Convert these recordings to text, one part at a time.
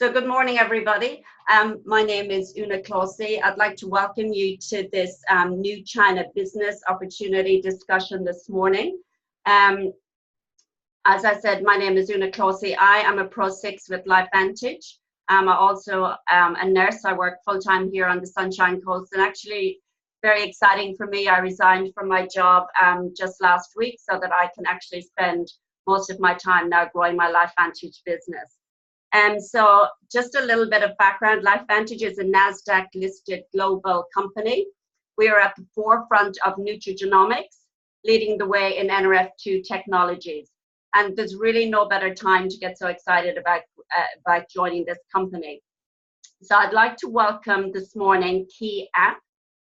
So good morning, everybody. My name is Una Closey. I'd like to welcome you to this new China business opportunity discussion this morning. As I said, my name is Una Closey. I am a Pro 6 with LifeVantage. I'm also a nurse. I work full-time here on the Sunshine Coast, and actually very exciting for me. I resigned from my job just last week so that I can actually spend most of my time now growing my LifeVantage business. And so just a little bit of background, LifeVantage is a NASDAQ listed global company. We are at the forefront of nutrigenomics, leading the way in NRF2 technologies. And there's really no better time to get so excited about joining this company. So I'd like to welcome this morning Key App.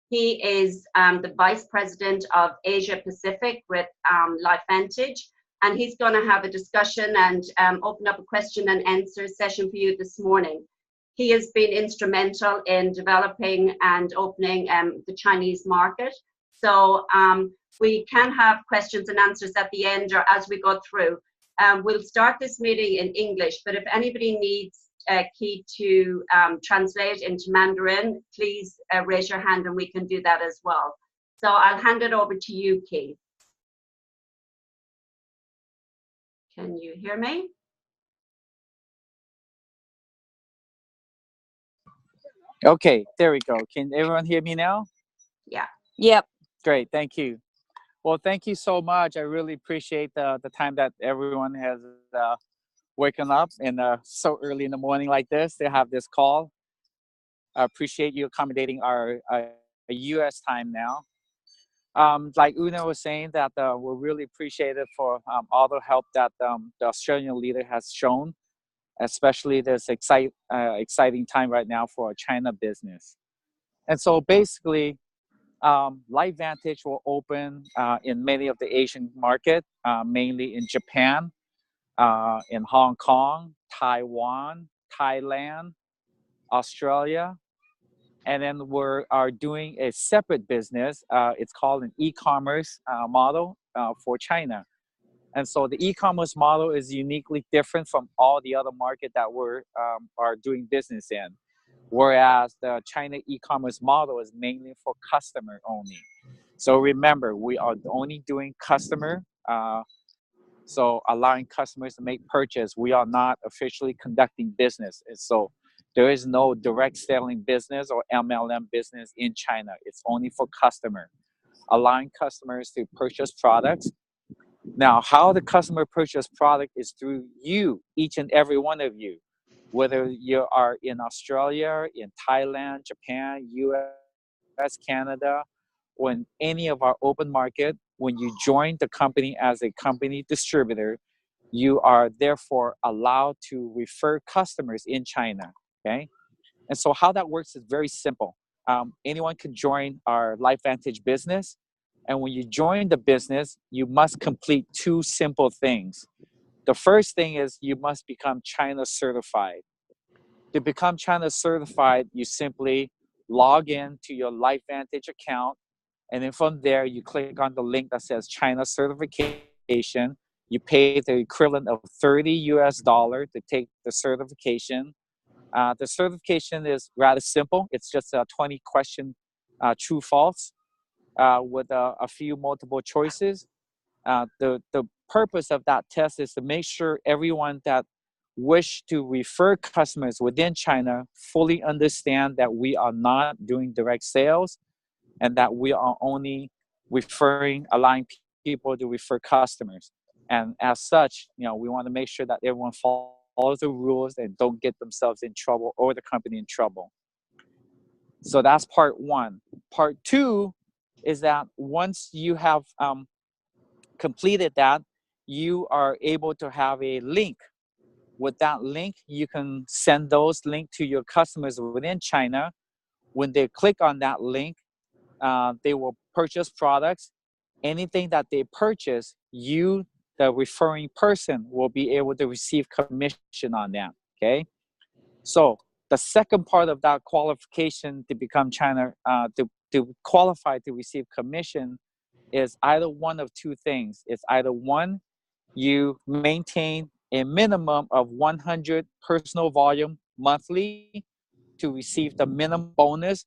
He is the Vice President of Asia Pacific with LifeVantage. And he's going to have a discussion and open up a question and answer session for you this morning. He has been instrumental in developing and opening the Chinese market. So we can have questions and answers at the end or as we go through. We'll start this meeting in English, but if anybody needs Key to translate into Mandarin, please raise your hand and we can do that as well. So I'll hand it over to you, Key. Can you hear me? Okay, there we go. Can everyone hear me now? Yeah. Yep. Great, thank you. Well, thank you so much. I really appreciate the time that everyone has waken up and so early in the morning like this to have this call. I appreciate you accommodating our US time now. Like Una was saying, that we're really appreciative for all the help that the Australian leader has shown, especially this exciting time right now for China business. And so basically, LifeVantage will open in many of the Asian market, mainly in Japan, in Hong Kong, Taiwan, Thailand, Australia. And then we are doing a separate business. It's called an e-commerce model for China. And so the e-commerce model is uniquely different from all the other market that we're are doing business in. Whereas the China e-commerce model is mainly for customer only. So remember, we are only doing customer, so allowing customers to make purchase. We are not officially conducting business. And so there is no direct selling business or MLM business in China. It's only for customer, allowing customers to purchase products. Now, how the customer purchase product is through you, each and every one of you, whether you are in Australia, in Thailand, Japan, US, Canada, or in any of our open market. When you join the company as a company distributor, you are therefore allowed to refer customers in China. Okay, and so how that works is very simple. Anyone can join our LifeVantage business, and when you join the business, you must complete two simple things. The first thing is you must become China certified. To become China certified, you simply log in to your LifeVantage account, and then from there you click on the link that says China certification. You pay the equivalent of $30 to take the certification. The certification is rather simple. It's just a 20 question true false with a few multiple choices. The purpose of that test is to make sure everyone that wish to refer customers within China fully understand that we are not doing direct sales and that we are only allowing people to refer customers. And as such, we want to make sure that everyone follows the rules and don't get themselves in trouble or the company in trouble. So that's part one. Part two is that once you have completed that, you are able to have a link. With that link, you can send those links to your customers within China. When they click on that link, they will purchase products. Anything that they purchase, you, the referring person, will be able to receive commission on that. Okay, so the second part of that qualification to become China, to qualify to receive commission, is either one of two things. It's either one, you maintain a minimum of 100 personal volume monthly to receive the minimum bonus,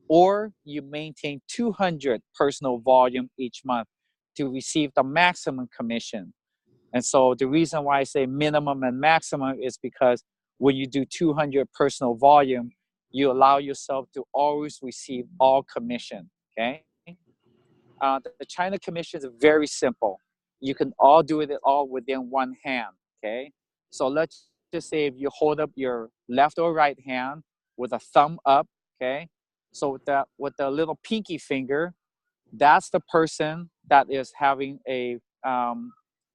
or you maintain 200 personal volume each month to receive the maximum commission. And so the reason why I say minimum and maximum is because when you do 200 personal volume, you allow yourself to always receive all commission. Okay. The China commission is very simple. You can all do it all within one hand. Okay. So let's just say if you hold up your left or right hand with a thumb up. Okay. So with the little pinky finger, that's the person that is having a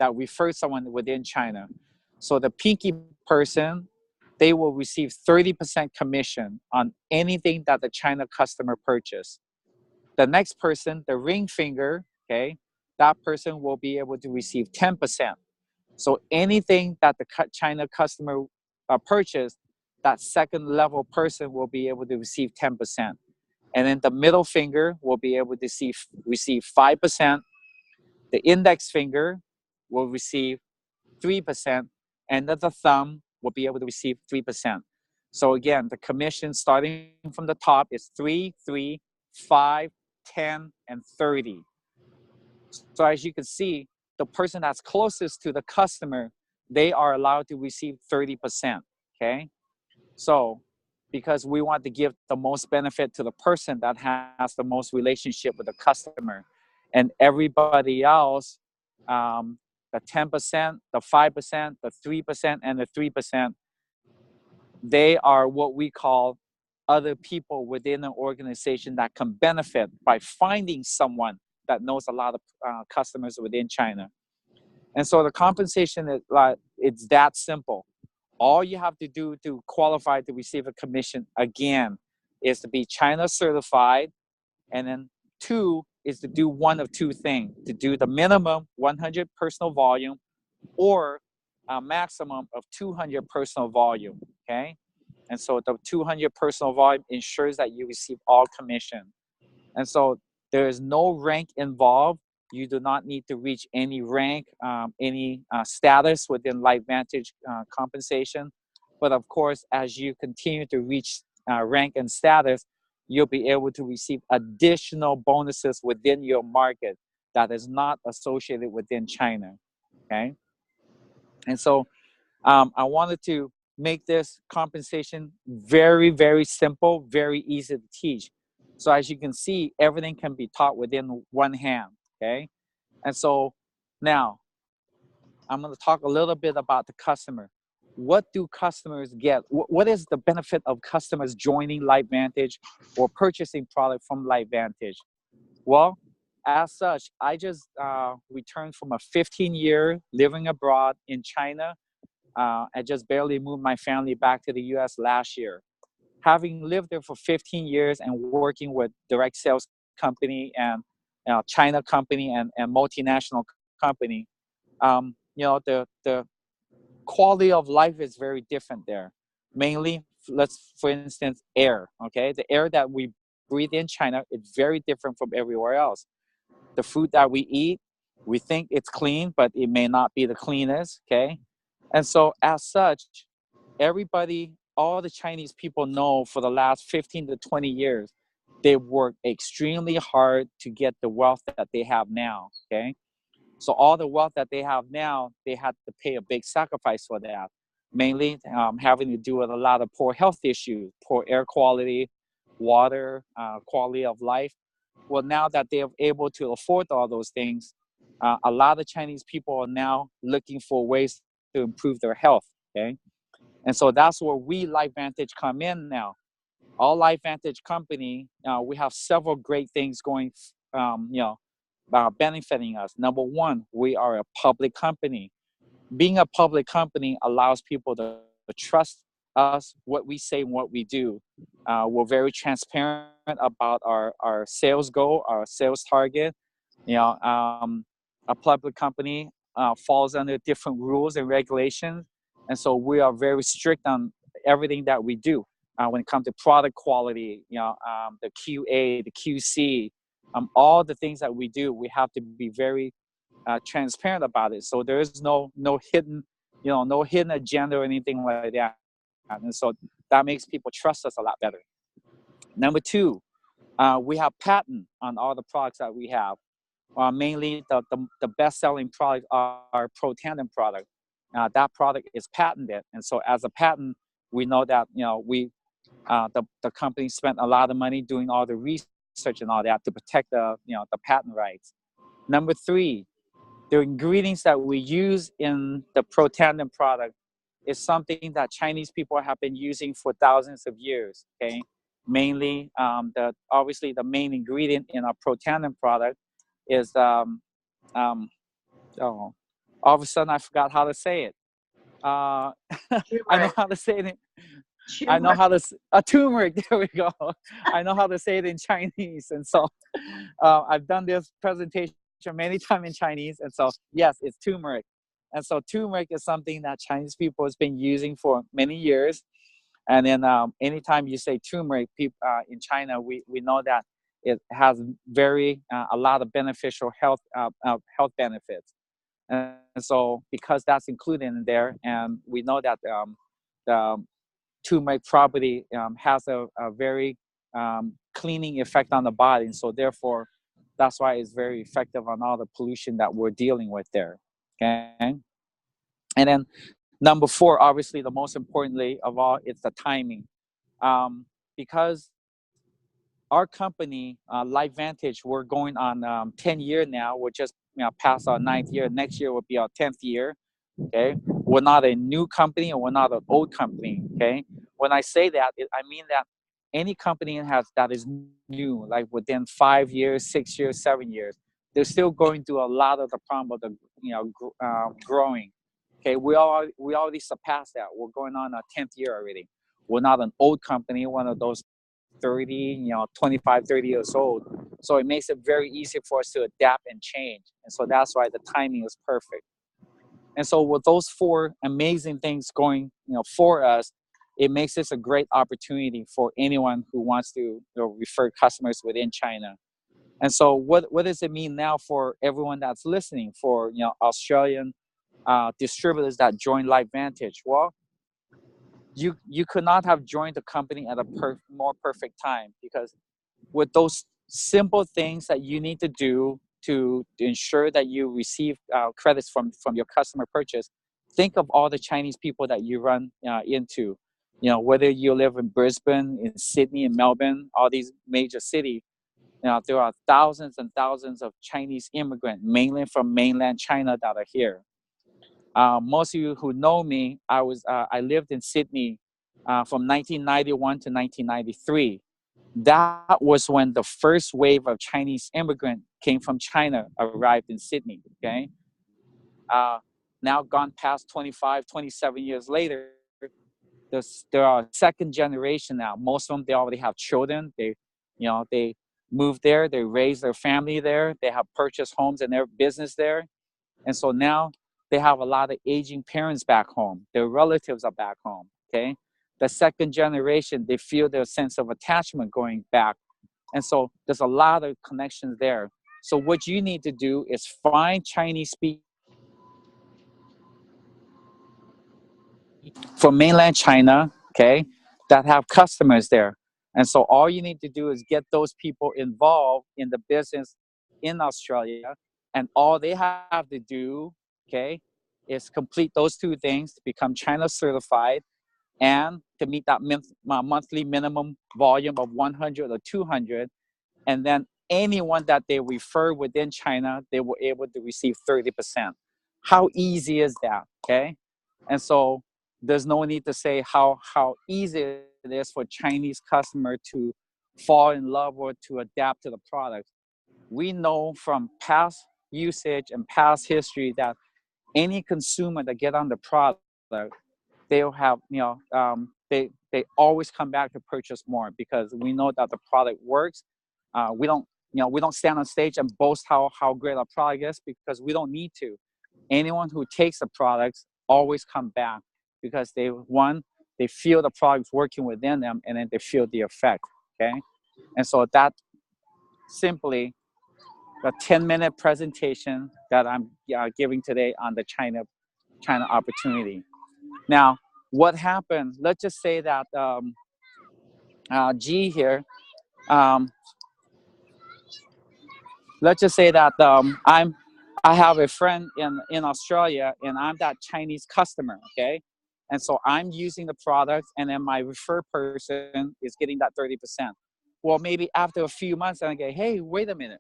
that refers someone within China. So the pinky person, they will receive 30% commission on anything that the China customer purchase. The next person, the ring finger, okay, that person will be able to receive 10%. So anything that the China customer purchased, that second level person will be able to receive 10%. And then the middle finger will be able to receive 5%. The index finger will receive 3%, and the thumb will be able to receive 3%. So again, the commission starting from the top is 3, 3, 5, 10, and 30. So as you can see, the person that's closest to the customer, they are allowed to receive 30%. Okay. So because we want to give the most benefit to the person that has the most relationship with the customer, and everybody else, the 10%, the 5%, the 3%, and the 3%, they are what we call other people within an organization that can benefit by finding someone that knows a lot of customers within China. And so the compensation is like, it's that simple. All you have to do to qualify to receive a commission, again, is to be China certified. And then 2 is to do one of 2 things, to do the minimum 100 personal volume or a maximum of 200 personal volume. Okay. And so the 200 personal volume ensures that you receive all commission. And so there is no rank involved. You do not need to reach any rank, any status within LifeVantage compensation. But of course, as you continue to reach rank and status, you'll be able to receive additional bonuses within your market that is not associated within China. Okay. And so I wanted to make this compensation very, very simple, very easy to teach. So as you can see, everything can be taught within one hand. Okay. And so now I'm going to talk a little bit about the customer. What do customers get? What is the benefit of customers joining LifeVantage or purchasing product from LifeVantage? Well, as such, I just returned from a 15-year living abroad in China. I just barely moved my family back to the US last year. Having lived there for 15 years and working with direct sales company and China company and multinational company, the quality of life is very different there. Mainly, for instance, air. Okay, the air that we breathe in China is very different from everywhere else. The food that we eat, we think it's clean, but it may not be the cleanest. Okay, and so as such, everybody, all the Chinese people know for the last 15 to 20 years, they work extremely hard to get the wealth that they have now. Okay. So all the wealth that they have now, they had to pay a big sacrifice for that, mainly having to do with a lot of poor health issues, poor air quality, water, quality of life. Well, now that they're able to afford all those things, a lot of Chinese people are now looking for ways to improve their health. Okay. And so that's where we LifeVantage come in now. All LifeVantage company, we have several great things going, benefiting us. Number one, we are a public company. Being a public company allows people to trust us, what we say, and what we do. We're very transparent about our sales goal, our sales target. A public company falls under different rules and regulations. And so we are very strict on everything that we do when it comes to product quality, the QA, the QC, all the things that we do, we have to be very transparent about it. So there is no hidden, no hidden agenda or anything like that. And so that makes people trust us a lot better. Number two, we have patent on all the products that we have. Mainly the best-selling product are Protandim product. That product is patented, and so as a patent, we know that the company spent a lot of money doing all the research and all that to protect the patent rights. Number three, the ingredients that we use in the Protandim product is something that Chinese people have been using for thousands of years. Okay, mainly obviously the main ingredient in our Protandim product is oh, all of a sudden I forgot how to say it. I know how to say it. I know how to turmeric. There we go. I know how to say it in Chinese, and so I've done this presentation many times in Chinese, and so yes, it's turmeric. And so turmeric is something that Chinese people has been using for many years. And then anytime you say turmeric, people in China, we know that it has a lot of beneficial health benefits. And so because that's included in there, and we know that the turmeric property has a very cleaning effect on the body, and so therefore that's why it's very effective on all the pollution that we're dealing with there. Okay, and then number four, obviously the most importantly of all, it's the timing, because our company, LifeVantage, we're going on 10 year now. We're just past our 9th year. Next year will be our 10th year. Okay, we're not a new company, and we're not an old company. Okay, when I say that, I mean that any company that is new, like within 5 years, 6 years, 7 years, they're still going through a lot of the problem of the growing. Okay, we already surpassed that. We're going on our 10th year already. We're not an old company, one of those 30, 25, 30 years old. So it makes it very easy for us to adapt and change. And so that's why the timing is perfect. And so with those four amazing things going, for us, it makes this a great opportunity for anyone who wants to refer customers within China. And so what does it mean now for everyone that's listening, for Australian distributors that join LifeVantage? Well, you could not have joined the company at a more perfect time, because with those simple things that you need to do to ensure that you receive credits from your customer purchase, think of all the Chinese people that you run into. Whether you live in Brisbane, in Sydney, in Melbourne, all these major cities, there are thousands and thousands of Chinese immigrants, mainly from mainland China, that are here. Most of you who know me, I lived in Sydney from 1991 to 1993. That was when the first wave of Chinese immigrant came from China arrived in Sydney. Okay, now gone past 25, 27 years later, there are second generation now. Most of them, they already have children. They moved there, they raised their family there, they have purchased homes and their business there. And so now they have a lot of aging parents back home. Their relatives are back home. Okay, the second generation, they feel their sense of attachment going back. And so there's a lot of connections there. So what you need to do is find Chinese speakers from mainland China, okay, that have customers there. And so all you need to do is get those people involved in the business in Australia. And all they have to do, okay, is complete those two things to become China certified and to meet that monthly minimum volume of 100 or 200. And then anyone that they refer within China, they were able to receive 30%. How easy is that? Okay. And so there's no need to say how easy it is for Chinese customer to fall in love or to adapt to the product. We know from past usage and past history that any consumer that get on the product, they'll have, they always come back to purchase more, because we know that the product works. We don't stand on stage and boast how great our product is, because we don't need to. Anyone who takes the products always come back, because they feel the product's working within them, and then they feel the effect. Okay, and so that simply the 10-minute presentation that I'm giving today on the China opportunity. Now, what happened, let's just say that G here, um, let's just say that I have a friend in Australia, and I'm that Chinese customer, okay? And so I'm using the product, and then my referred person is getting that 30%. Well, maybe after a few months, I go, hey, wait a minute,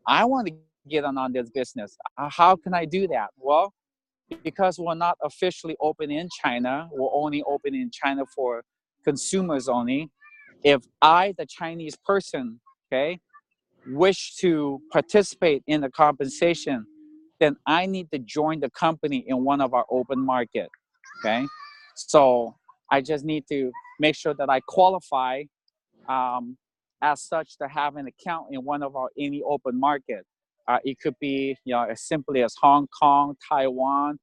I want to get on this business. How can I do that? Well, because we're not officially open in China, we're only open in China for consumers only. If I, the Chinese person, okay, wish to participate in the compensation, then I need to join the company in one of our open market, okay? So I just need to make sure that I qualify as such to have an account in one of our any open market. It could be as simply as Hong Kong, Taiwan,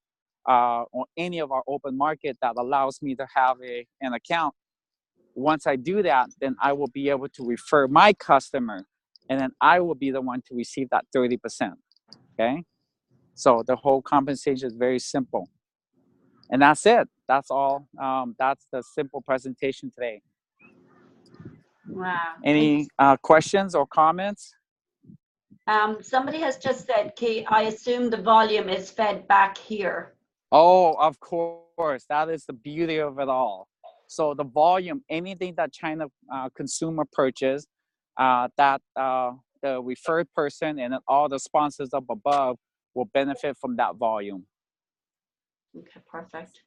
or any of our open market that allows me to have an account. Once I do that, then I will be able to refer my customer, and then I will be the one to receive that 30%. Okay, so the whole compensation is very simple, and that's it. That's all. That's the simple presentation today. Wow. Any questions or comments? Somebody has just said, Key, I assume the volume is fed back here. Oh, of course. That is the beauty of it all. So the volume, anything that China consumer purchase, that the referred person and then all the sponsors up above will benefit from that volume. Okay, perfect.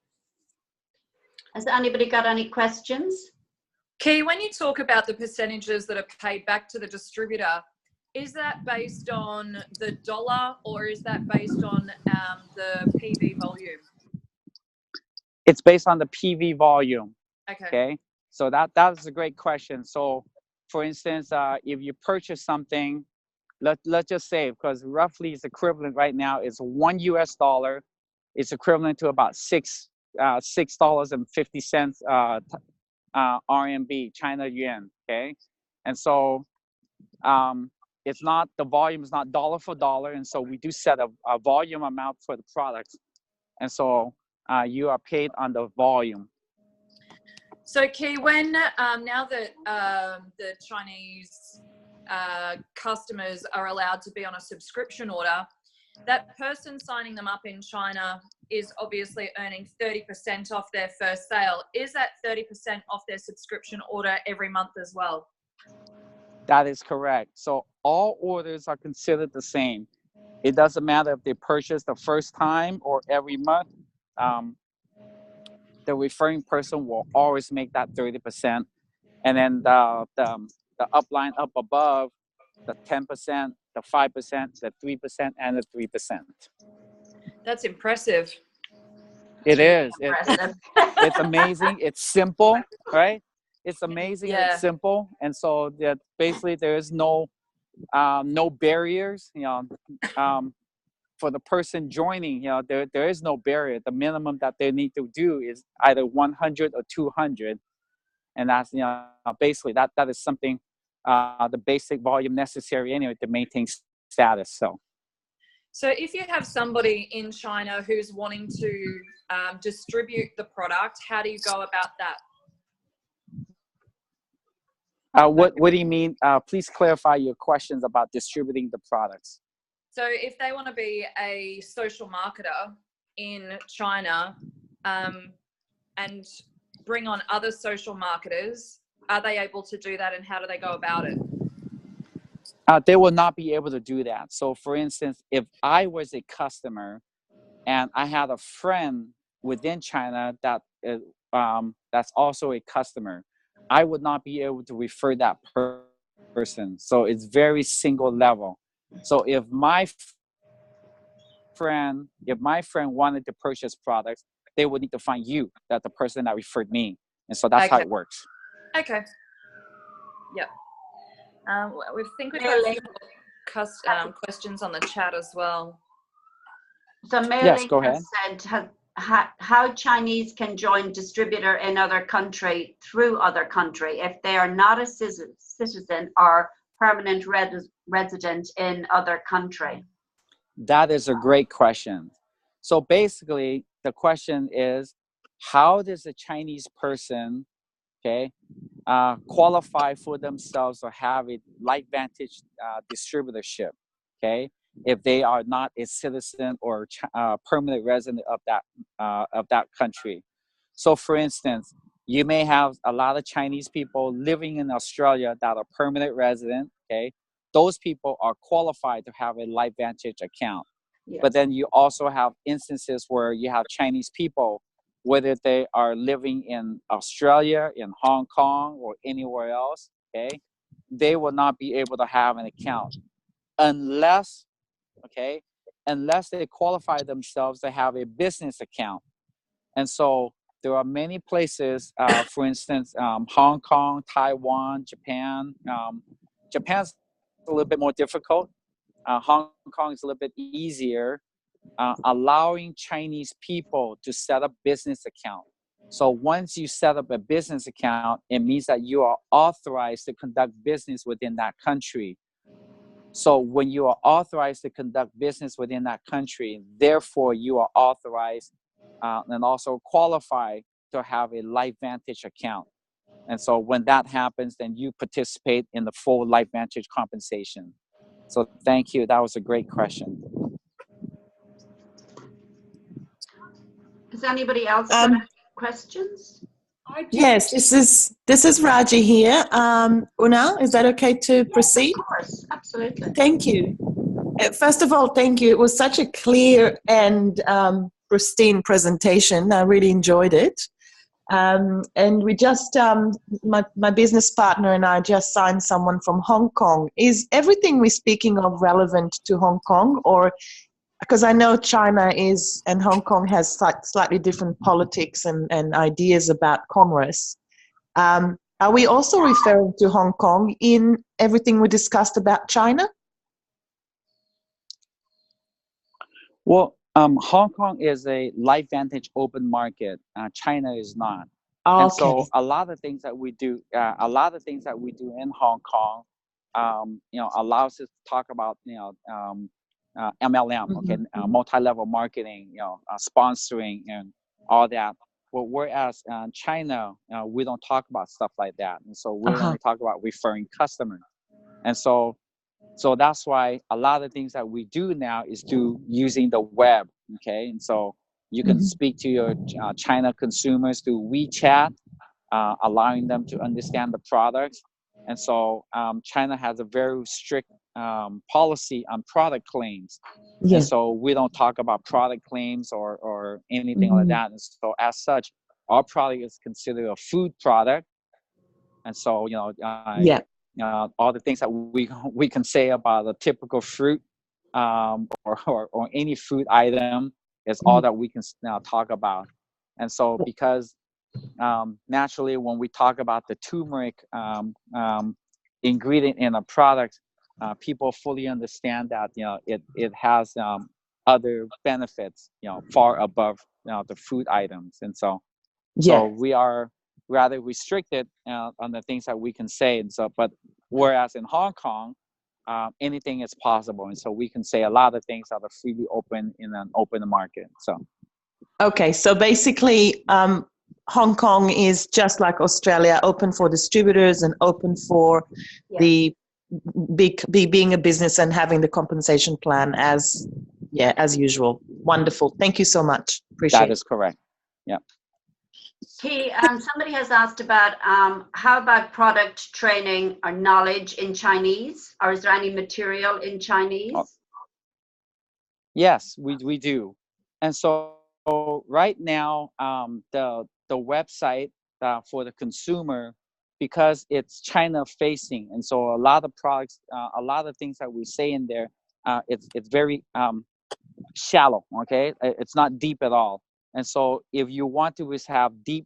Has anybody got any questions? Key, when you talk about the percentages that are paid back to the distributor, is that based on the dollar or is that based on the PV volume? It's based on the PV volume. Okay. So that is a great question. So for instance, if you purchase something, let's just say, because roughly it's equivalent right now, is $1 it's equivalent to about $6.50 RMB, China yuan. Okay, and so it's not, the volume is not dollar for dollar, and so we do set a volume amount for the products, and so you are paid on the volume. So Key, when now that the Chinese customers are allowed to be on a subscription order, that person signing them up in China is obviously earning 30% off their first sale. Is that 30% off their subscription order every month as well? That is correct. So all orders are considered the same. It doesn't matter if they purchase the first time or every month. The referring person will always make that 30%. And then the upline up above, the 10%, the 5%, the 3%, and the 3%. That's impressive. It is. It's amazing. It's simple, right? It's amazing. Yeah. It's simple, and so that basically there is no barriers. For the person joining, there is no barrier. The minimum that they need to do is either 100 or 200, and that's basically that is something the basic volume necessary anyway to maintain status. So if you have somebody in China who's wanting to distribute the product, how do you go about that? What do you mean? Please clarify your questions about distributing the products. So if they want to be a social marketer in China and bring on other social marketers, are they able to do that, and how do they go about it? They will not be able to do that. So for instance, if I was a customer and I had a friend within China that that's also a customer, I would not be able to refer that person. So it's very single level. So if my friend wanted to purchase products, they would need to find you, that the person that referred me. And so that's how it works. Okay. Yep. We think we've got a few questions on the chat as well. So yes, go ahead. Said how Chinese can join distributor in other country through other country if they are not a citizen or permanent resident in other country. That is a great question. So basically, the question is, how does a Chinese person, okay, qualify for themselves or have a LifeVantage distributorship, okay, if they are not a citizen or permanent resident of that country. So, for instance, you may have a lot of Chinese people living in Australia that are permanent resident. Okay, those people are qualified to have a LifeVantage account. Yes. But then you also have instances where you have Chinese people, whether they are living in Australia, in Hong Kong, or anywhere else, okay, they will not be able to have an account unless, okay, unless they qualify themselves to have a business account. And so there are many places, for instance, Hong Kong, Taiwan, Japan. Japan's a little bit more difficult. Hong Kong is a little bit easier, allowing Chinese people to set up business account. So once you set up a business account, it means that you are authorized to conduct business within that country. So when you are authorized to conduct business within that country, therefore you are authorized and also qualify to have a LifeVantage account. And so when that happens, then you participate in the full LifeVantage compensation. So thank you. That was a great question. Does anybody else have any questions? Yes, this is Raji here. Una, is that okay to proceed? Of course, absolutely. Thank you. First of all, thank you. It was such a clear and pristine presentation. I really enjoyed it. And we just, my business partner and I just signed someone from Hong Kong. Is everything we're speaking of relevant to Hong Kong, or because I know China is and Hong Kong has slightly different politics and ideas about commerce. Are we also referring to Hong Kong in everything we discussed about China? Well, Hong Kong is a LifeVantage open market. China is not. Okay. And so a lot of things that we do, in Hong Kong, allows us to talk about, MLM, okay, multi-level marketing, sponsoring and all that. But whereas China, we don't talk about stuff like that. And so we only talk about referring customers. And so that's why a lot of things that we do now is using the web, okay? And so you can speak to your China consumers through WeChat, allowing them to understand the products. And so China has a very strict policy on product claims. Yeah. And so we don't talk about product claims or anything like that. And so as such, our product is considered a food product. And so, all the things that we can say about a typical fruit or any food item is all that we can now talk about. And so because naturally when we talk about the turmeric ingredient in a product, people fully understand that it has other benefits far above the food items. And so we are rather restricted on the things that we can say. And so, but whereas in Hong Kong, anything is possible. And so we can say a lot of things that are freely open in an open market. So. Okay. So basically, Hong Kong is just like Australia, open for distributors and open for the being a business and having the compensation plan as usual. Wonderful. Thank you so much. Appreciate it. That is correct. Yeah. Okay, somebody has asked about how about product training or knowledge in Chinese, or is there any material in Chinese? Yes, we do. And so right now, the website for the consumer, because it's China facing, and so a lot of products, a lot of things that we say in there, it's very shallow. Okay, it's not deep at all. And so if you want to have deep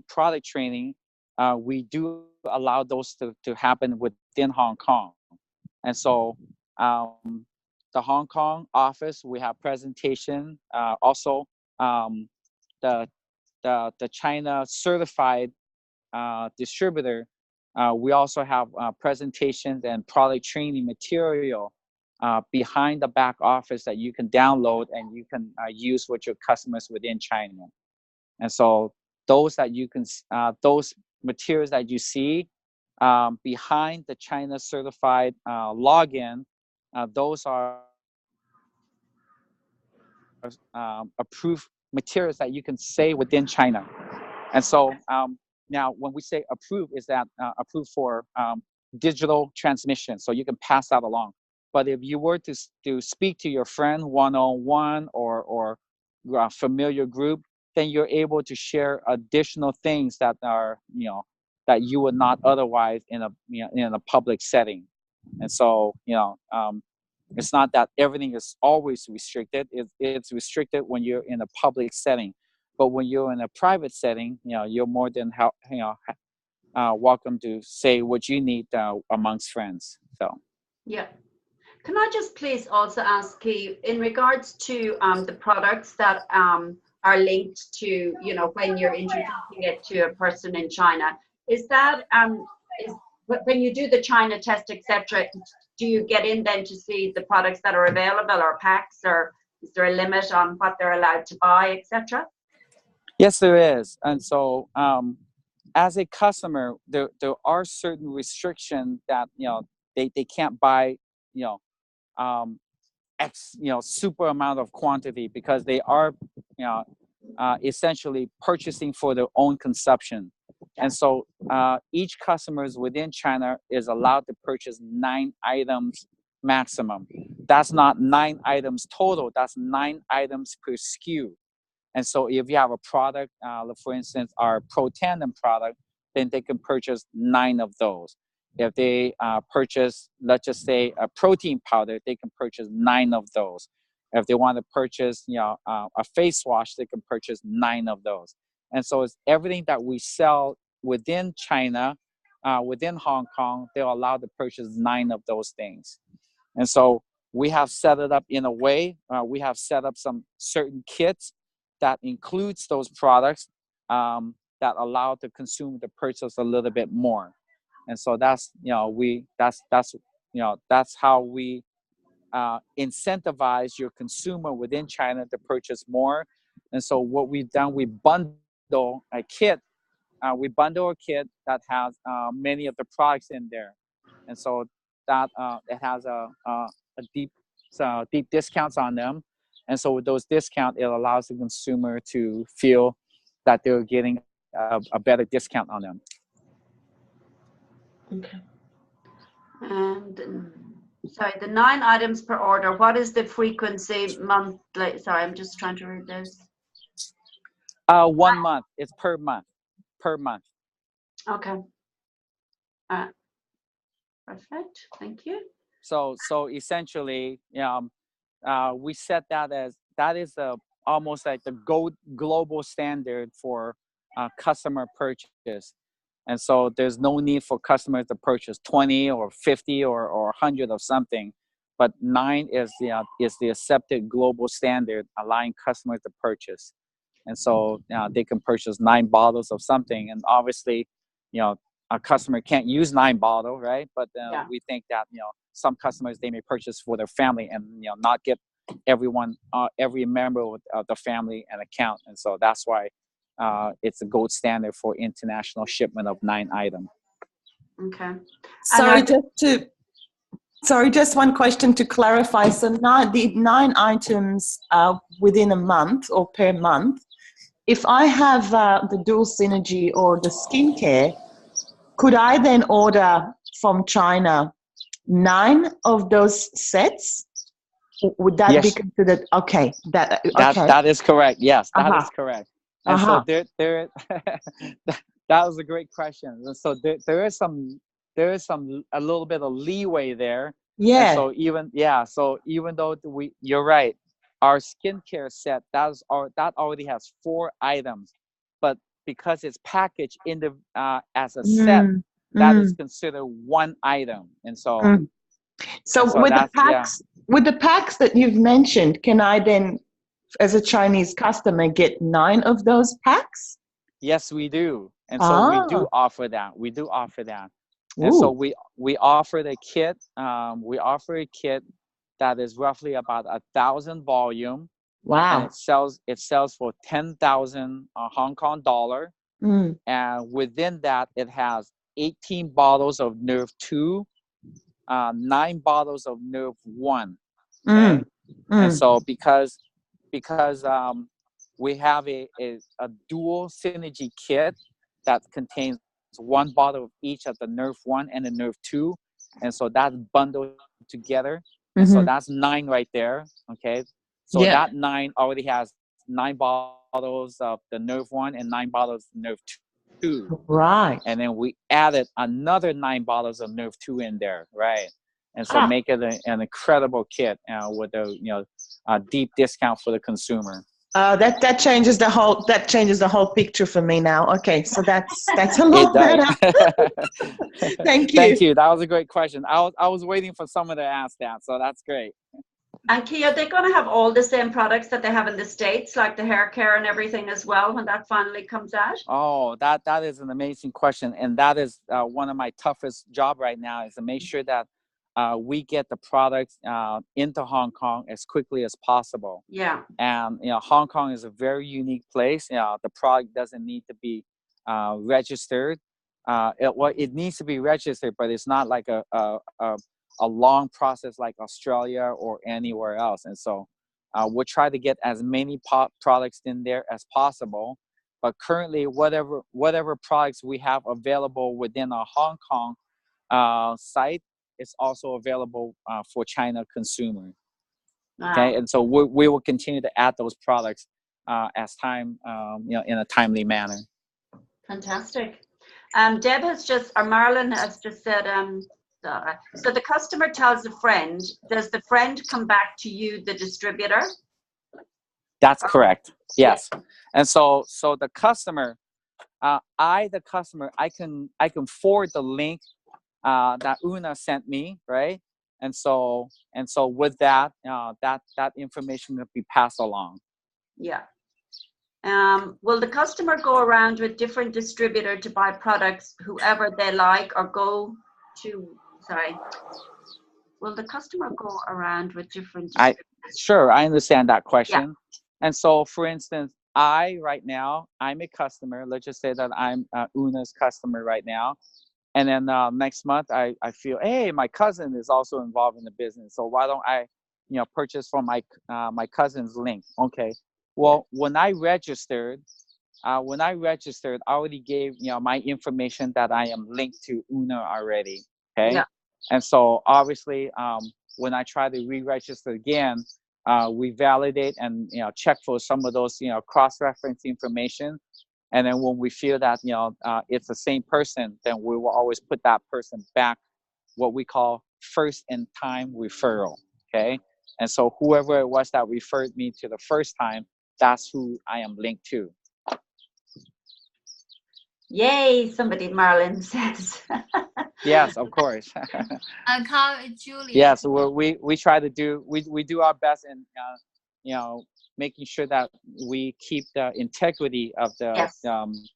product training, we do allow those to happen within Hong Kong. And so the Hong Kong office, we have presentation. Also, the China certified distributor, we also have presentations and product training material behind the back office that you can download and you can use with your customers within China. And so those that you can, those materials that you see behind the China certified login, those are approved materials that you can say within China. And so now when we say approved, is that approved for digital transmission, so you can pass that along. But if you were to speak to your friend one-on-one or a familiar group, then you're able to share additional things that are, that you would not otherwise in a public setting. And so, it's not that everything is always restricted. It's restricted when you're in a public setting, but when you're in a private setting, you're more than welcome to say what you need amongst friends. So. Yeah. Can I just please also ask you, in regards to the products that are linked to, when you're introducing it to a person in China, is that when you do the China test, etc., do you get in then to see the products that are available or packs, or is there a limit on what they're allowed to buy, etc.? Yes, there is. And so as a customer, there are certain restrictions that, they can't buy, super amount of quantity, because they are, essentially purchasing for their own consumption. And so each customers within China is allowed to purchase 9 items maximum. That's not 9 items total, that's 9 items per SKU. And so if you have a product, for instance, our Protandim product, then they can purchase 9 of those. If they purchase, let's just say, a protein powder, they can purchase 9 of those. If they want to purchase, a face wash, they can purchase 9 of those. And so it's everything that we sell within China, within Hong Kong, they're allowed to purchase 9 of those things. And so we have set it up in a way, we have set up some certain kits that includes those products that allow the consumer to purchase a little bit more. And so that's, that's how we incentivize your consumer within China to purchase more. And so what we've done, we bundle a kit. We bundle a kit that has many of the products in there. And so that it has a deep discounts on them. And so with those discounts, it allows the consumer to feel that they're getting a better discount on them. Okay. And sorry, the 9 items per order, what is the frequency monthly? Sorry, I'm just trying to read this. 1 month. It's per month. Per month. Okay. Perfect. Thank you. So essentially, we set that is almost like the global standard for customer purchase. And so there's no need for customers to purchase 20 or 50 or 100 of something, but 9 is the accepted global standard, allowing customers to purchase. And so they can purchase 9 bottles of something, and obviously, a customer can't use 9 bottles, right? But we think that some customers, they may purchase for their family and not get every member of the family an account. And so that's why it's a gold standard for international shipment of 9 items. Okay. Sorry, just one question to clarify. So the 9 items within a month or per month. If I have the Dual Synergy or the skincare, could I then order from China 9 of those sets? Would that be considered okay? That is correct. Yes, that is correct. And so there that was a great question. So there is a little bit of leeway there. Yeah. And so even though you're right, our skincare set that already has 4 items, but because it's packaged in the as a set, that is considered 1 item. And so with the packs that you've mentioned, can I then, as a Chinese customer, get 9 of those packs? Yes, we do. And so we do offer that. And so we offer the kit. We offer a kit that is roughly about 1,000 volume. Wow. it sells for 10,000 Hong Kong dollar. And within that, it has 18 bottles of Nerve 2, 9 bottles of Nerve 1. Okay. And so because we have a dual synergy kit that contains 1 bottle of each of the Nerve 1 and the Nerve 2, and so that's bundled together, and so that's 9 right there. Okay, so that 9 already has 9 bottles of the Nerve 1 and 9 bottles of Nerve 2. Right. And then we added another 9 bottles of Nerve 2 in there, right? And so make it an incredible kit with a deep discount for the consumer. That changes the whole picture for me now. Okay, so that's a lot better. Thank you. Thank you. That was a great question. I was waiting for someone to ask that, so that's great. And Key, are they going to have all the same products that they have in the States, like the hair care and everything as well, when that finally comes out? Oh, that is an amazing question, and that is one of my toughest job right now, is to make sure that we get the products into Hong Kong as quickly as possible. Yeah. And Hong Kong is a very unique place. The product doesn't need to be registered. It needs to be registered, but it's not like a long process like Australia or anywhere else. And so we'll try to get as many products in there as possible. But currently, whatever products we have available within our Hong Kong site, it's also available for China consumer. Wow. Okay, and so we will continue to add those products as time, in a timely manner. Fantastic. Deb has just, or Marilyn has just said, so the customer tells a friend. Does the friend come back to you, the distributor? That's correct. Yes, and so the customer, I can forward the link that Una sent me, right? And so with that, that information will be passed along. Yeah. Will the customer go around with different distributor to buy products, whoever they like, or go to? Sorry. Will the customer go around with different distributors? Sure, I understand that question. Yeah. And so, for instance, right now, I'm a customer. Let's just say that I'm Una's customer right now. And then next month, I feel, hey, my cousin is also involved in the business. So why don't I, purchase from my cousin's link? Okay. Well, when I registered, I already gave my information that I am linked to Una already. Okay. Yeah. And so obviously, when I try to re-register again, we validate and check for some of those cross-reference information. And then when we feel that it's the same person, then we will always put that person back, what we call first in time referral. Okay. And so whoever it was that referred me to the first time, that's who I am linked to. Yay, somebody, Marilyn says. Yes, of course. Carl, Julie. Yes, we try to do, we do our best in, making sure that we keep the integrity of the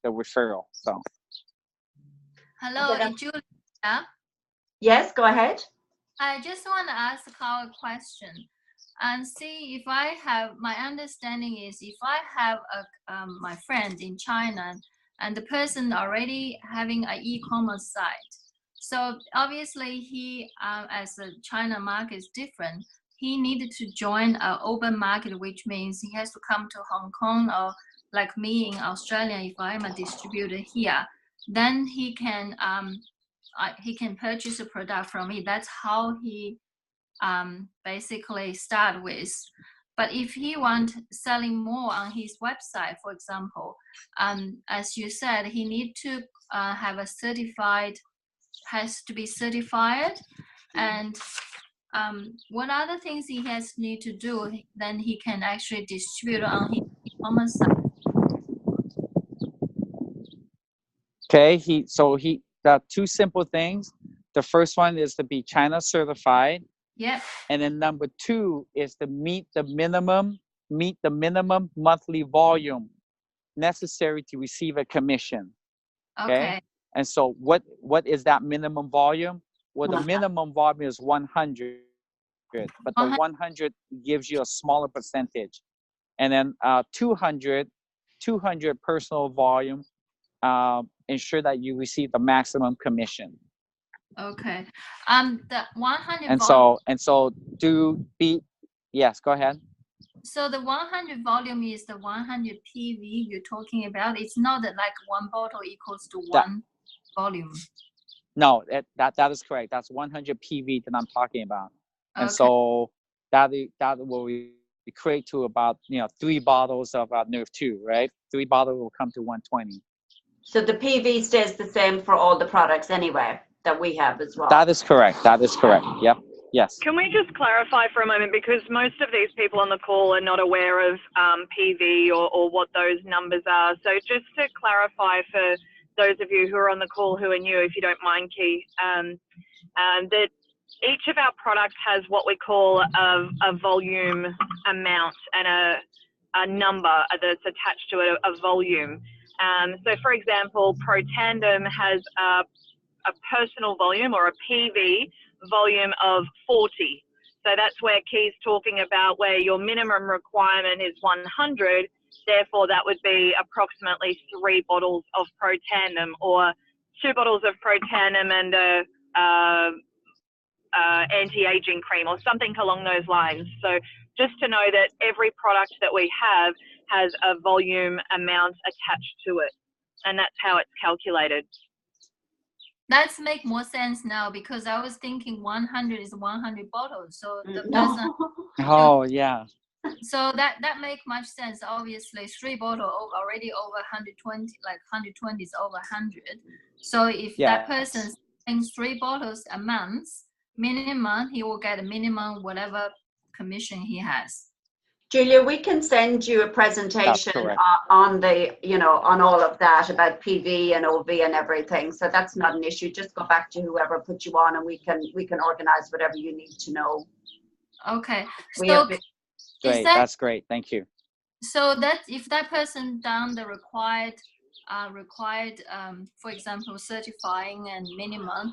referral. So. Hello, Julia. Yes, go ahead. I just want to ask Carl a question and see if I have, my understanding is if I have my friend in China and the person already having an e-commerce site. So obviously he, as the China market is different, he needed to join an open market, which means he has to come to Hong Kong, or like me in Australia, if I'm a distributor here, then he can purchase a product from me. That's how he basically start with. But if he want selling more on his website, for example, as you said, he need to have a certified, has to be certified, and what other things he has need to do, then he can actually distribute on his e-commerce site. Okay, so he got 2 simple things. The first one is to be China certified. Yep. And then number 2 is to meet the minimum monthly volume necessary to receive a commission. Okay. And so what is that minimum volume? Well, the minimum volume is 100, but the 100 gives you a smaller percentage. and then 200 personal volume, ensure that you receive the maximum commission. Okay. The 100 And volume. so yes, go ahead. So the 100 volume is the 100 PV you're talking about. It's not that like one bottle equals to one volume. No, that is correct. That's 100 PV that I'm talking about. And Okay. so that will equate to about 3 bottles of Nerve 2, right? 3 bottles will come to 120. So the PV stays the same for all the products anyway that we have as well. That is correct. That is correct. Yep. Yes. Can we just clarify for a moment, because most of these people on the call are not aware of PV or what those numbers are. So just to clarify for those of you who are on the call who are new, if you don't mind, Keith, that each of our products has what we call a volume amount and a number that's attached to it, a volume. So for example, Protandim has a personal volume or a PV volume of 40. So that's where Key's talking about where your minimum requirement is 100. Therefore, that would be approximately 3 bottles of Protandim or 2 bottles of Protandim and a anti-aging cream or something along those lines. So just to know that every product that we have has a volume amount attached to it, and that's how it's calculated. That's make more sense now, because I was thinking 100 is 100 bottles. So the person, No. Oh, yeah. so that make much sense. Obviously, 3 bottles already over 120, like 120 is over 100. So if that person selling 3 bottles a month, minimum, he will get a minimum whatever commission he has. Julia, we can send you a presentation on the, on all of that about PV and OV and everything. So that's not an issue. Just go back to whoever put you on, and we can organize whatever you need to know. Okay. So great. That's great. Thank you. So that if that person done the required, for example, certifying and minimum,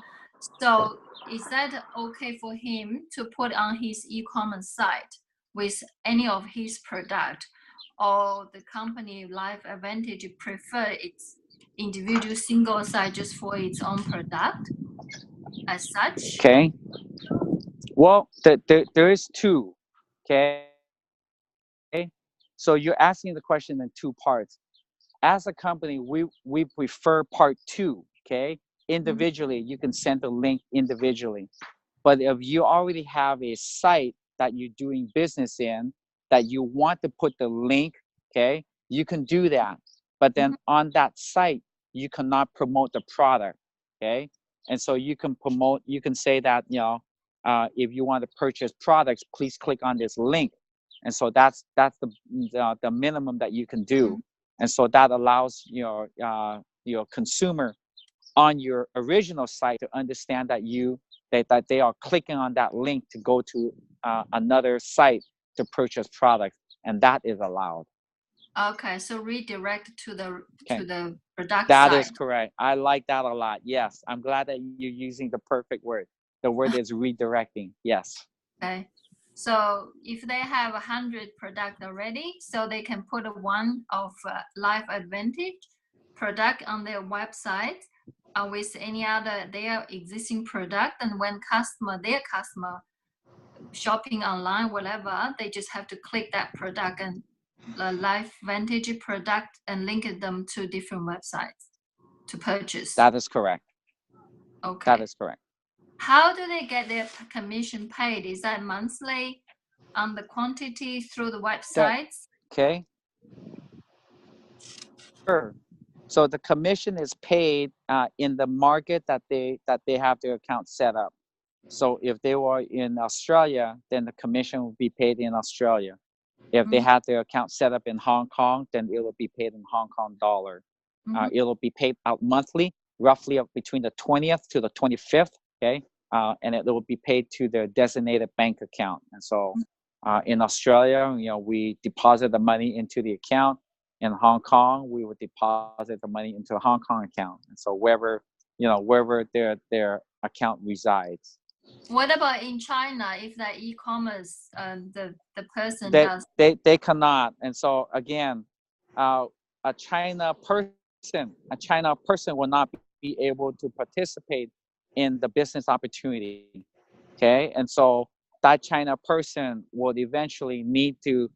so is that okay for him to put on his e-commerce site with any of his product, or the company Life Advantage prefer its individual single site just for its own product as such? Okay. Well, there is 2. Okay. So you're asking the question in 2 parts. As a company, we prefer part 2. Okay. Individually, you can send the link individually. But if you already have a site that you're doing business in, that you want to put the link, okay, you can do that. But then on that site, you cannot promote the product, okay? And so you can say that, if you want to purchase products, please click on this link. And so that's the minimum that you can do. And so that allows your consumer on your original site to understand that that they are clicking on that link to go to another site to purchase products, and that is allowed. Okay, so redirect to the product That site. is correct. I like that a lot. Yes, I'm glad that you're using the perfect word. The word is redirecting. Yes. Okay, so if they have 100 product already, so they can put one of Life Advantage product on their website with any other their existing product, and when their customer shopping online, whatever, they just have to click that product and the Life Advantage product and link them to different websites to purchase. That is correct. Okay. That is correct. How do they get their commission paid? Is that monthly on the quantity through the websites? Okay. Sure. So the commission is paid in the market that they have their account set up. So if they were in Australia, then the commission will be paid in Australia. If they had their account set up in Hong Kong, then it will be paid in Hong Kong dollar. It will be paid out monthly, roughly between the 20th to the 25th. Okay, and it will be paid to their designated bank account. And so in Australia, we deposit the money into the account. In Hong Kong, we would deposit the money into a Hong Kong account. And so wherever their account resides. What about in China? If that e-commerce, the person They does. they cannot. And so again, a China person will not be able to participate in the business opportunity. Okay, and so that China person would eventually need to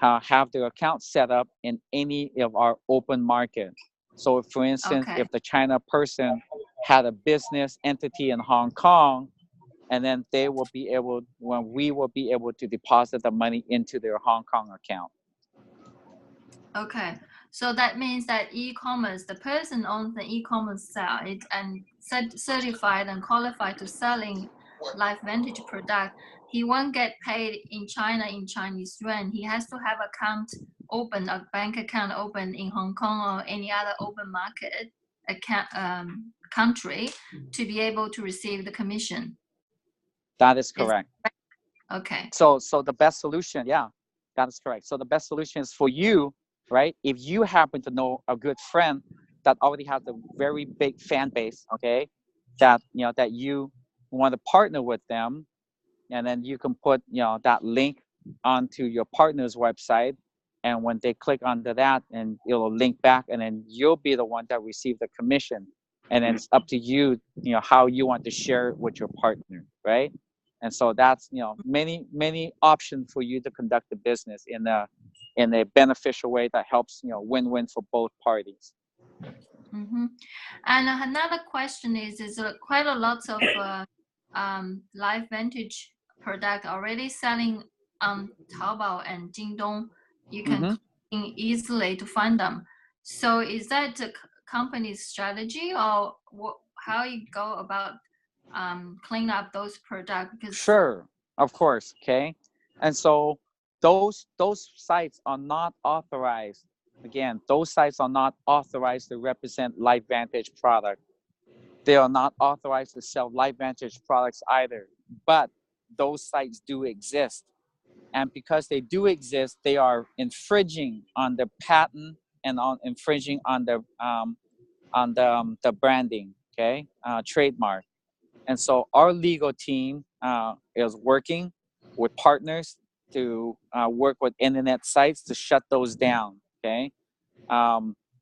have their account set up in any of our open market. So, for instance, Okay. if the China person had a business entity in Hong Kong, and then they will be able, when we will be able to deposit the money into their Hong Kong account. Okay, so that means that e-commerce, the person owns the e-commerce site and certified and qualified to selling LifeVantage product. He won't get paid in China in Chinese yuan. He has to have a bank account open in Hong Kong or any other open market account country to be able to receive the commission. That is correct. Okay. So the best solution, yeah, that is correct. So the best solution is for you, right? If you happen to know a good friend that already has a very big fan base, okay, that that you want to partner with them, and then you can put that link onto your partner's website, and when they click onto that, and it'll link back, and then you'll be the one that receive the commission, and then it's up to you, how you want to share it with your partner, right? And so that's many options for you to conduct the business in a beneficial way that helps win-win for both parties. Mm-hmm. And another question is quite a lot of LifeVantage product already selling on Taobao and Jingdong. You can click easily to find them. So is that the company's strategy, or how you go about clean up those products? Because Sure, of course, okay. And so those sites are not authorized. Again, those sites are not authorized to represent LifeVantage product. They are not authorized to sell LifeVantage products either. But those sites do exist, and because they do exist, they are infringing on the patent and infringing on the branding, okay, trademark. And so our legal team is working with partners to work with internet sites to shut those down. Okay,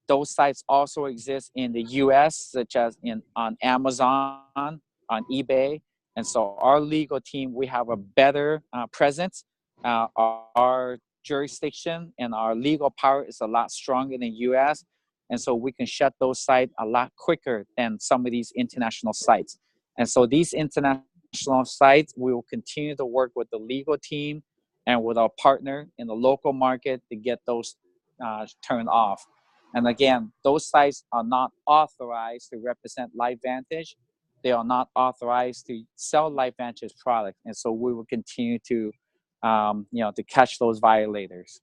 those sites also exist in the U.S., such as on Amazon, on eBay. And so our legal team, we have a better presence. Our jurisdiction and our legal power is a lot stronger in the U.S. And so we can shut those sites a lot quicker than some of these international sites. And so these international sites, we will continue to work with the legal team and with our partner in the local market to get those turned off. And again, those sites are not authorized to represent LifeVantage. They are not authorized to sell LifeVantage products. And so we will continue to, to catch those violators.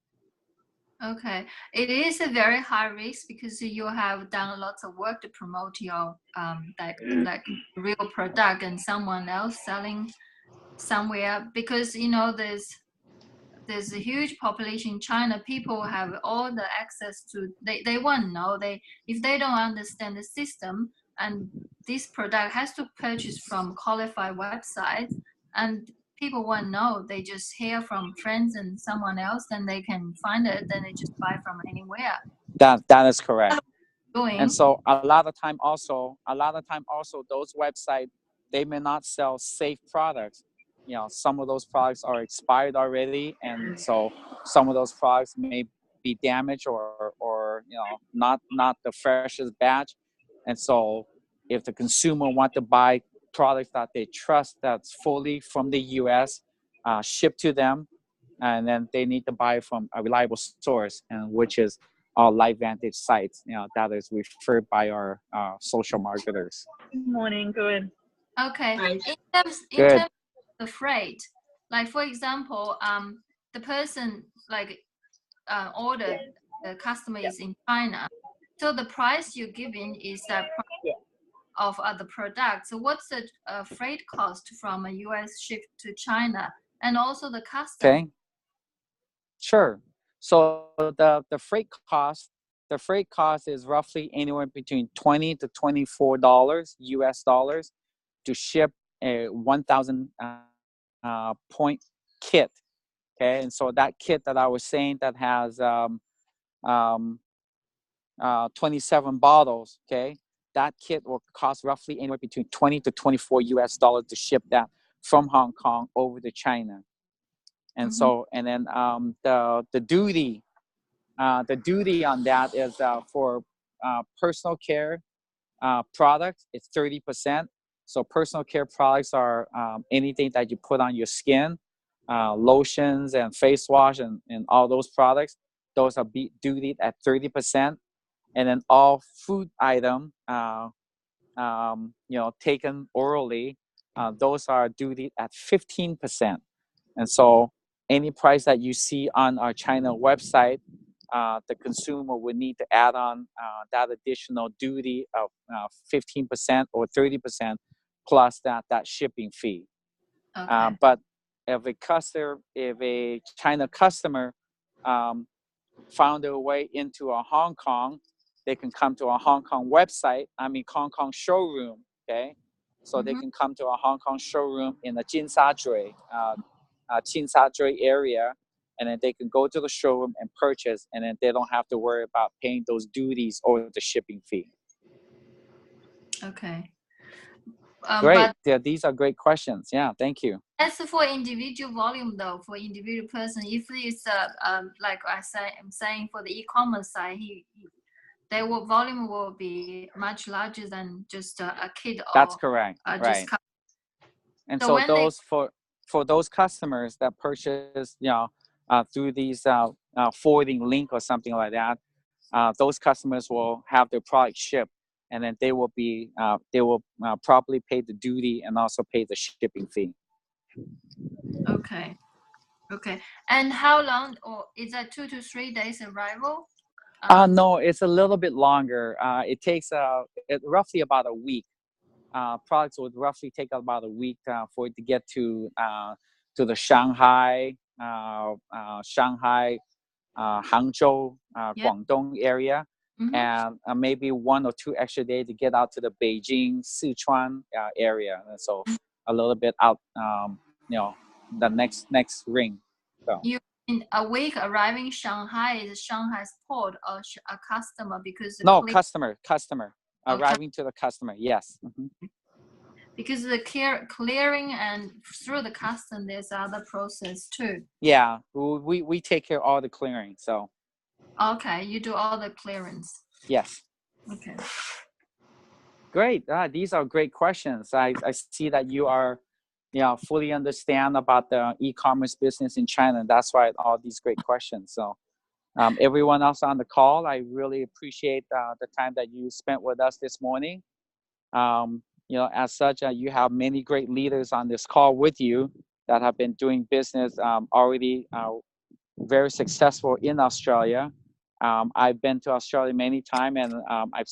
Okay, it is a very high risk because you have done lots of work to promote your like real product, and someone else selling somewhere, because there's a huge population in China. People have all the access to, they want to know, if they don't understand the system, and this product has to purchase from qualified websites, and people want to know, they just hear from friends and someone else, then they can find it, then they just buy from anywhere. That is correct. And so a lot of time also those websites, they may not sell safe products. Some of those products are expired already, and so some of those products may be damaged or not the freshest batch. And so if the consumer want to buy products that they trust, that's fully from the US, shipped to them, and then they need to buy from a reliable source, and which is our LifeVantage sites, that is referred by our social marketers. Good morning. Good. Okay. Right. In terms of the freight, like for example, the person ordered, the customer is in China, so the price you're giving is the price of the product. So what's the freight cost from a US ship to China, and also the custom? Okay. Sure. So the freight cost is roughly anywhere between $20 to $24 US dollars to ship a 1,000 point kit. Okay, and so that kit that I was saying that has 27 bottles. Okay, that kit will cost roughly anywhere between 20 to 24 US dollars to ship that from Hong Kong over to China. And so, and then the duty on that is for personal care products, it's 30%. So personal care products are anything that you put on your skin, lotions and face wash and all those products. Those are duty at 30%. And then all food item, taken orally, those are duty at 15%. And so any price that you see on our China website, the consumer would need to add on that additional duty of 15% or 30% plus that shipping fee. Okay. But if a China customer found their way into a Hong Kong, they can come to a Hong Kong website, Hong Kong showroom, okay? So they can come to a Hong Kong showroom in the Jinsazhui area, and then they can go to the showroom and purchase, and then they don't have to worry about paying those duties or the shipping fee. Okay. Great. Yeah, these are great questions. Yeah, thank you. As for individual volume, though, for individual person, if it's like I'm saying for the e-commerce side, their volume will be much larger than just a kit. That's correct. Right. And so those for those customers that purchase, through these forwarding link or something like that, those customers will have their product shipped, and then they will properly pay the duty and also pay the shipping fee. Okay. And how long, or is that 2 to 3 days arrival? No, it's a little bit longer. It takes roughly about a week. Products would roughly take about a week for it to get to the Shanghai, Hangzhou, Guangdong area, and maybe 1 or 2 extra days to get out to the Beijing, Sichuan area. And so a little bit out, the next ring. So. You in a week arriving Shanghai, is Shanghai's port or a customer? Because customer arriving to the customer. Yes. Because the clearing and through the custom, there's other process too. Yeah, we take care of all the clearing. So. Okay, you do all the clearance. Yes. Okay. Great. These are great questions. I see that you are, fully understand about the e-commerce business in China. That's why all these great questions. So, everyone else on the call, I really appreciate the time that you spent with us this morning. As such, you have many great leaders on this call with you that have been doing business already very successful in Australia. I've been to Australia many times, and I've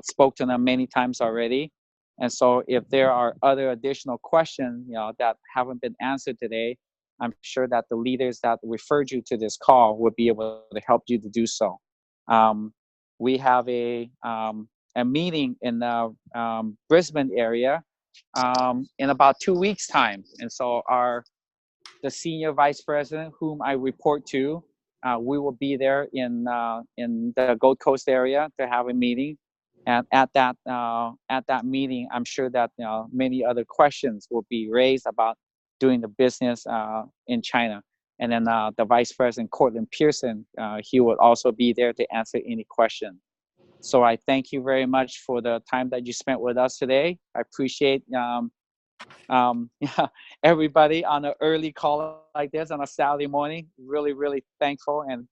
spoke to them many times already. And so if there are other additional questions, that haven't been answered today, I'm sure that the leaders that referred you to this call will be able to help you to do so. We have a meeting in the Brisbane area in about 2 weeks' time. And so the senior vice president, whom I report to, we will be there in the Gold Coast area to have a meeting. And at that meeting, I'm sure that many other questions will be raised about doing the business in China. And then the Vice President, Cortland Pearson, he will also be there to answer any question. So I thank you very much for the time that you spent with us today. I appreciate everybody on an early call like this on a Saturday morning. Really, really thankful and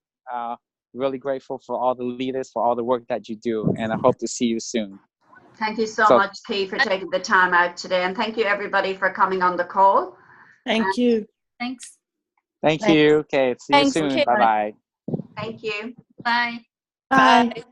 really grateful for all the leaders, for all the work that you do. And I hope to see you soon. Thank you so much, Key, for taking the time out today. And thank you, everybody, for coming on the call. Thank you. Thanks. Thank you. Okay, see you soon. Bye-bye. Thank you. Bye. Bye.